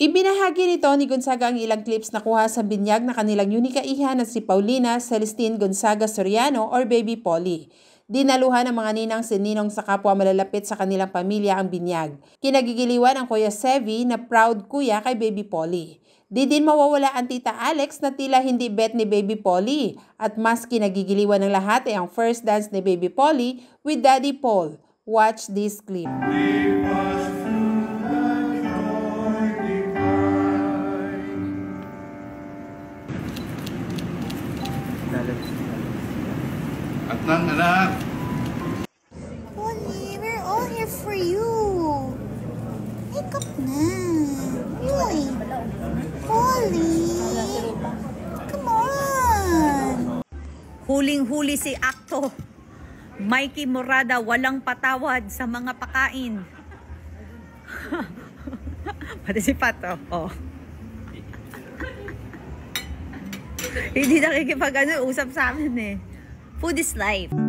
Ibinahagi ni Tony Gonzaga ang ilang clips na kuha sa binyag na kanilang yunikaihan na si Paulina Celestine Gonzaga Soriano or Baby Polly. Dinaluhan ng mga ninang si Ninong sa kapwa malalapit sa kanilang pamilya ang binyag. Kinagigiliwan ang Kuya Sevi na proud kuya kay Baby Polly. Di din mawawala ang Tita Alex na tila hindi bet ni Baby Polly. At mas kinagigiliwan ng lahat ay ang first dance ni Baby Polly with Daddy Paul. Watch this clip. At nang anak. Polly, we're all here for you. Wake up na. Uy. Polly. Come on. Huling-huli si Akto. Mikey Morada walang patawad sa mga pakain. Pati si Pato. Oh. Hindi nakikipag-usap sa amin eh. Food is life.